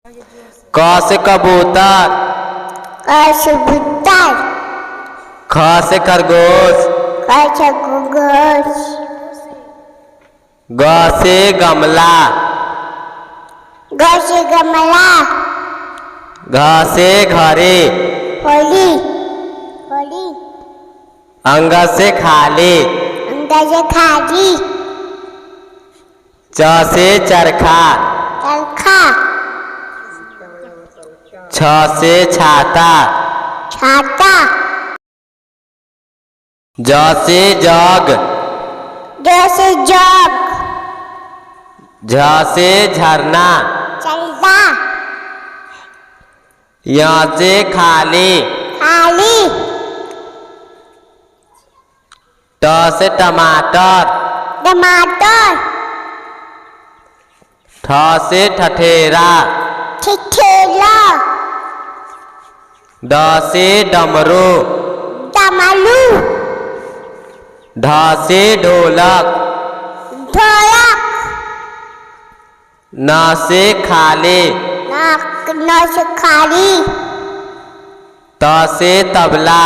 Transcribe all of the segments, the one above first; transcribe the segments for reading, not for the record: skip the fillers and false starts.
क से कबूतर, क से कबूतर, ख से खरगोश, ख से खरगोश, ग से गमला, ग से गमला, घ से घड़ी, होली, होली, अंग से खाली, अंग से खाली, च से चरखा, चरखा, छ से छाता, छाता, ज से जग, ज से जग, झ से झरना, चलता, य से खाली, खाली, ट से टमाटर, टमाटर, ठ से ठठेरा, ठेला, ड से डमरू, डमरू, ढ से ढोलक, ढोलक, न से खाली, न से खाली, त से तबला,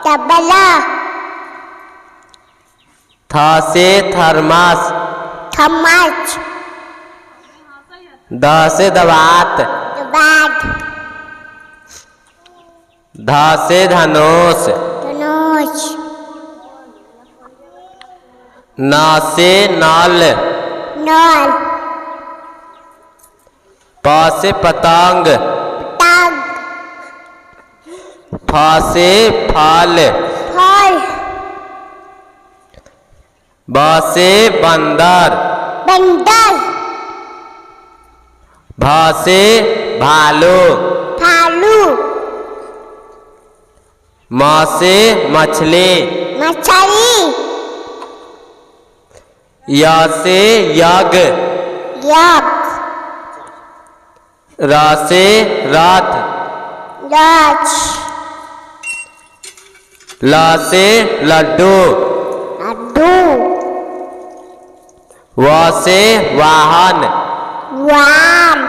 तबला, थ से थर्मस, थमच, द से दवात, बाद, ध से धनुष, धनुष, न से नल, नल, प से पतंग, पतंग, फ से फल, फल, ब से बंदर, बंदर, भ से भालू, भालू, म से मछली, मछली, य से यज्ञ, यज्ञ, र से रथ, राज, ल से लड्डू, लड्डू, व से वाहन, वाम,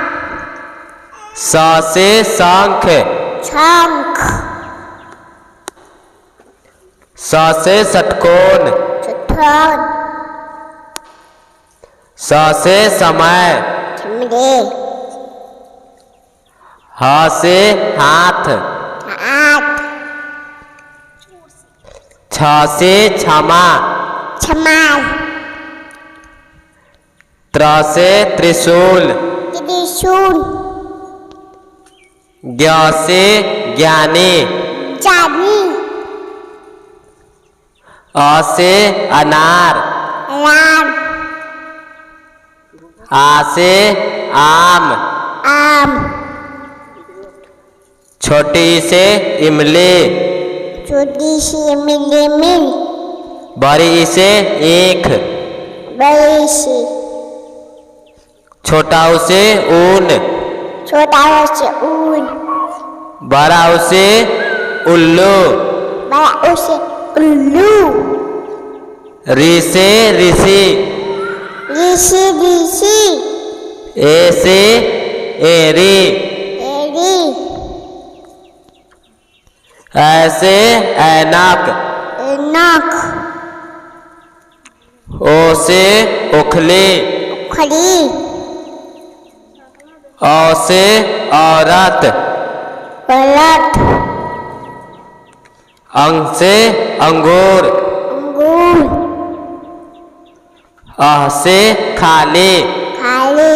स से शंख, शंख, स से षटकोण, चतुर, स से समय, चमड़े, ह से हाथ, हाथ, छ से क्षमा, छमाल, त्र से त्रिशूल, त्रिशूल, ज्ञ से ज्ञानी, जानी, अ से अनार, राम, आ से आम, आम, छोटी से इमली, छोटी सी मिली मिल, बड़ी से ईख, बड़ी सी, छोटा से ऊन, छोटा से ऊन, बड़ा से उल्लू, बड़ा उसे उल्लू, ऋ से ऋषि, ऋषि ऋषि, ए से एरी, एरी, ऐसे ऐनक, नख, ओ से उखली, उखली, औ से औरत, औरत, अंग से अंगूर, अंगूर, अह से खाली, खाली,